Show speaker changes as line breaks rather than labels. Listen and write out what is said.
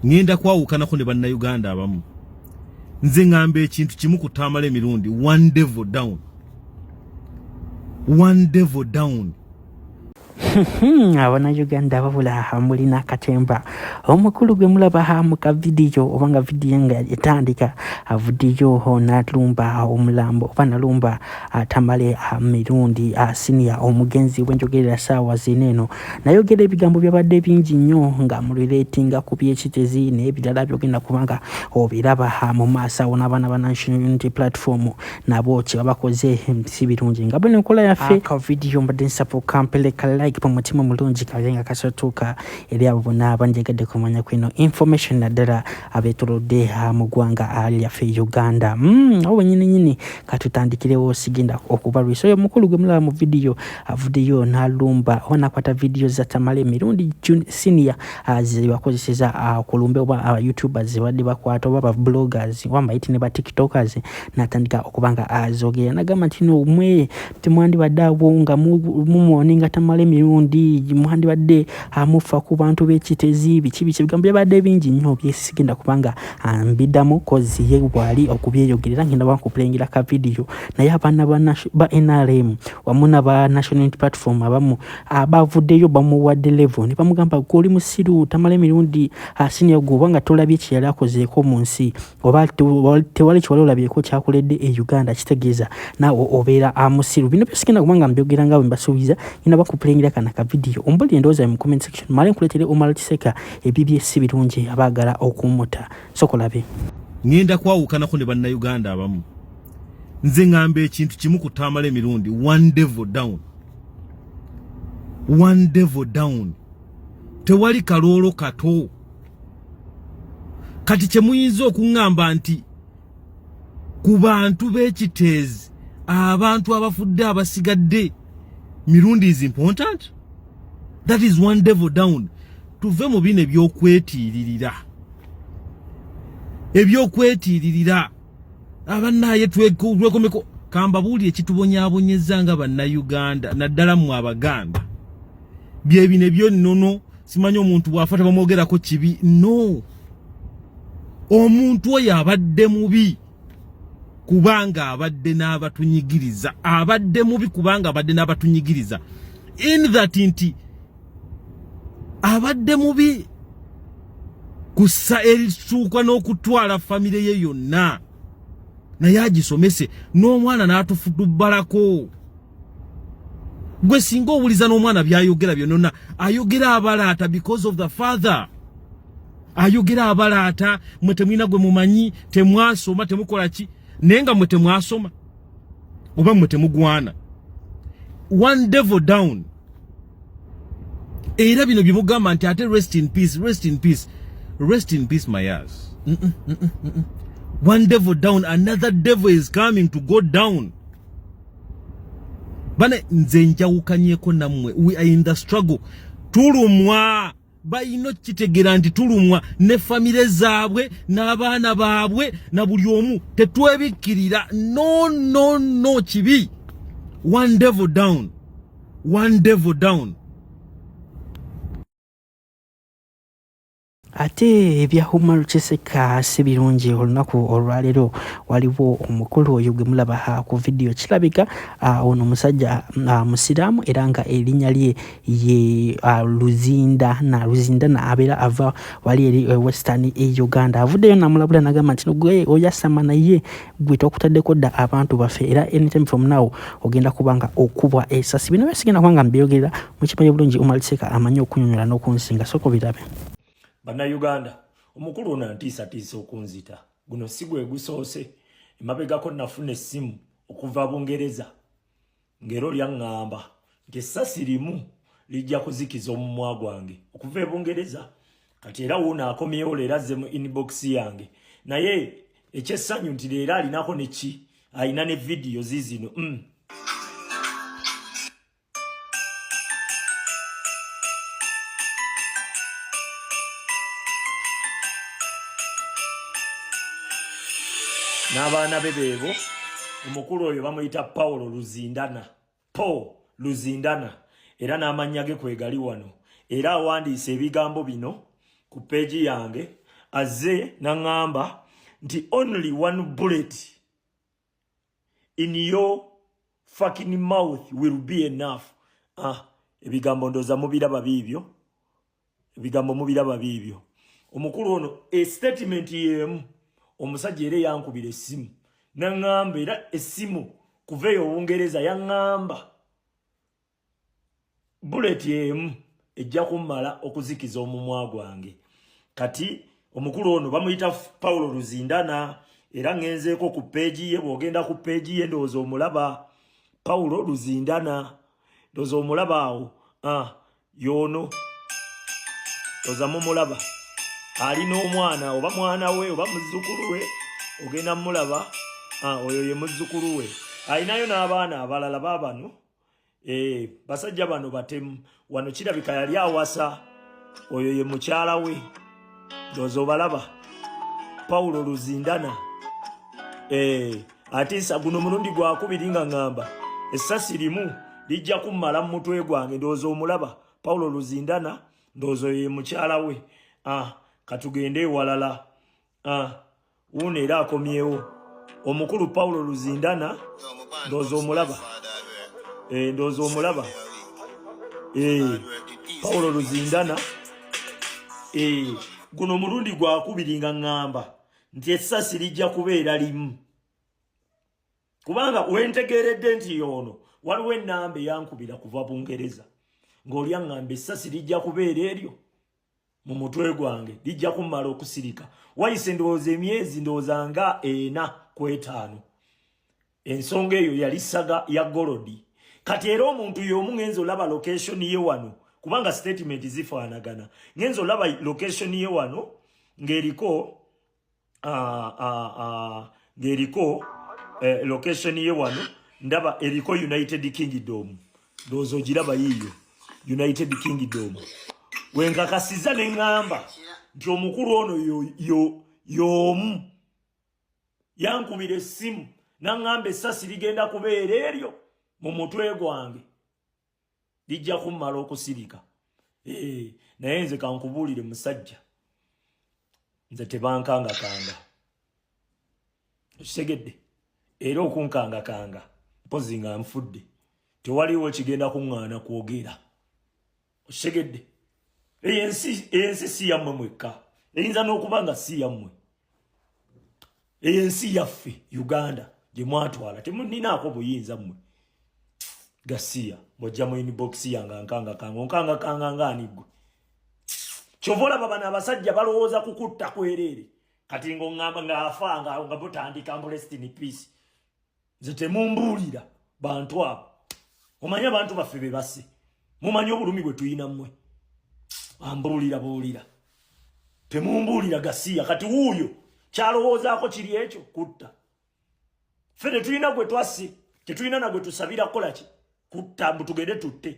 ngenda kwawukanako ne bannayuganda abamu nze ngamba ekintu kimu kutambala emirundi one devil down
abana Uganda babula mulina akatemba omukulu gwe mulaba mu ka video obanga video nga etandika video n'alumba omulambo oba nalumba Tamale mirundi senior omugenzi wenjogerera sawa zineno nayogera ebigambo byabadde bingi nnyo nga mu relatinga ku byekitezi n'ebirala byogenda kubanga obiraba mu maaso n'abana ba National Unity Platform nabo kye babakoze si birungi nga bwe nkola yaffe ka video mbadde nsapo kampele like pamutima mulungi kalenga kasatuka eri abo bonna banjegadde kumanya kwino information naddala abetolodde mu ggwanga lyaffe Uganda obo nyini katutandikirewo sigenda okubalwisa oyo mukulu gwe mulaba mu video n'alumba onakwata video za Tamale mirundi senior zibakozeseza kulumbe oba YouTubers zibadde bakwata oba bloggers wambayiti ne ba TikTokers natandika okubanga azogera nagamba nti no mwe temwandi baddawo nga mumuoninga Tamale mirundi muhandi badde amufa ku bantu b'ekitezi bikibi bigambo byabadde bingi nnyo byesigenda kubanga mbiddamu kozi ye bwali okubyeyogerera ngenda bakuplengera ka video naye abaana ba NRM wamu n'aba National Unity Platform abamu abavuddeyo bamuwadde level ne bamugamba goli musiru Tamale mirundi senior gwo nga tolabye kiyali akozeeko mu nsi oba tewali kiwali olabyeko kyakoledde Uganda kitegeeza naawe obeera musiru bino byesigenda kubanga mbyogera nga bwe mbasuubiza ina bakuplengera kana ka video ombuli endowooza mu comment section male nkuleetere Omar Kiseka ebibye birungi abaagala okumuta sokolabe
ngenda kwawukanako ne bannayuganda abamu nze ngamba ekintu kimu kutambala emirundi one devil down tewali kaloolo kato kati kye muyinza okuŋŋamba nti ku bantu b'ekiteezi abantu abafudde abasigadde mirundi is important. That is one devil down. Tuve mu bino ebyokwetirira abanaye twekomeko kamba buli ekitubonyabonyeza nga bannayuganda naddala mu abaganda bye bine byo nnono simanyi omuntu bw'afata bamwogerako kibi no omuntu oyo abadde mubi kubanga abadde n'abatunyigiriza in that nti abadde mubi kussa erisuuka n'okutwala famire ye yonna naye agisomese n'omwana n'atufudubbalako gwe singa owuliza n'omwana byayogera byonna ayogera abalaata because of the father ayogera abalaata mwe temwina gwe mumanyi temwasoma temukola ki naye nga mwe temwasoma oba mwe temugwana one devil down era bino bye mugamba nti ate rest in peace my ass one devil down another devil is coming to go down bane nze njawukanyeko nammwe we are in the struggle tulumwa bayino kitegera nti tulumwa ne famire zaabwe n'abaana baabwe na buli omu tetwebikirira no kibi one devil down
ate ebya Omar Kiseka si birungi olunaku olwaleero waliwo omukulu oyo gwe mulaba ku video kirabika ono musajja musiraamu era nga erinnya lye ye Luzindana abeera ava wali eri Western Uganda avuddeyo namulabula nagamba nti gwe oyasama naye gwe tokutaddeko dda abantu baffe era anytime from now ogenda kubanga okubwa esasi bino byesigenda kubanga mbyogerera mukimanyi bulungi Omar Kiseka amanyi okunyonyola n'okunsinga soko birabe
Bannayuganda omukulu ono antiisa okunzita guno si gwe gusoose emabegako nafuna essimu okuva Bungereza ngero lyaŋŋamba nti essasi limu lijja kuzikiza omumwa gwange okuva Bungereza kati era wuuna akomyewo leero azze mu inbox yange naye ekyessanyu nti leero alinako neki alina ne vidiyo zizino n'abaana be beebo omukulu oyo bamuyita Paul Luzindana era n'amannya ge kwegali wano era awandiise ebigambo bino ku peegi yange aze nangamba nti only one bullet in your fucking mouth will be enough. Ebigambo ndoza mubiraba bibyo. Ebigambo mubiraba bibyo. Omukulu ono statement yemu omusajja era yankubira essimu. Nangamba era essimu kuveyo Bungereza yangamba bullet yemu ejja kumala okuzikiza omumwa gwange. Kati omukulu ono bamuyita Paulo Luzindana era ngenzeeko ku page ye bwogenda ku page ye ndozo omulaba Paulo Luzindana ndozo omulaba awo yono ndoza mumulaba alina omwana oba mwana we oba muzzukulu we ogenda mulaba oyo ye muzzukulu we alinayo n'abaana abalala babano basajja bano batemu wano kirabika yali awasa oyo ye mukyala we ndozo balaba Paulo Luzindana atisa guno mulundi gwakubiri nga ngamba essasi limu lijja kumala mu mutwe gwange ndozo omulaba Paulo Luzindana ndozo ye mukyala we katugende walala une era akomyewo omukulu Paulo Luzindana ndozo omulaba ndozo omulaba Paulo Luzindana guno mulundi gwakubiri nga ngamba nti essasi lijja kubeera limu kubanga wentegeredde nti yono waliwo ennamba yankubira kuva Bungereza ng'oli aŋŋamba essasi lijja kubeera eryo mu mutwe gwange lijja kumala okusirika wayise ndowooza emyezi ndowooza nga 4 ku 5 ensonga eyo yali saga ya Golodi kati era omuntu y'omu ngenzo olaba location ye wano kubanga statement zifaanagana ngenzo olaba location ye wano ng'eriko location ye wano ndaba eriko United Kingdom dozo giraba yiyo United Kingdom wenkakasiza neŋŋamba nti omukulu ono y'omu yankubira essimu naŋŋamba essasi ligenda kubeera eryo mu mutwe gwange lijja kummala okusirika naye nze kankubuulire musajja nze tebankangakanga okitegedde era okunkangakanga mpozi nga nfudde tewaliwo kigenda kuŋŋaana kwogera okitegedde ensi si yammwe mwekka eyinza n'okuba nga si yammwe ensi yaffe Uganda gye mwatwala temuninaako buyinza mmwe Gasiya bw'ojja mu inbox yange onkangakanga ng'ani ggwe kyova olaba bano abasajja balowooza kukutta kwereere kati ng'oŋŋamba ng'afa nga butandika mbu rest in peace nze temumbuulira bantu abo omanyi abantu baffe be basse mumanyi obulumi bwe tuyina mmwe ambuulira temumbuulira Gasiya kati wuuyo kyalowoozaako kiri ekyo kutta ffe tetulina gwe twasse tetulina nagwe tusabira kukola ki kutta mbu tugende tutte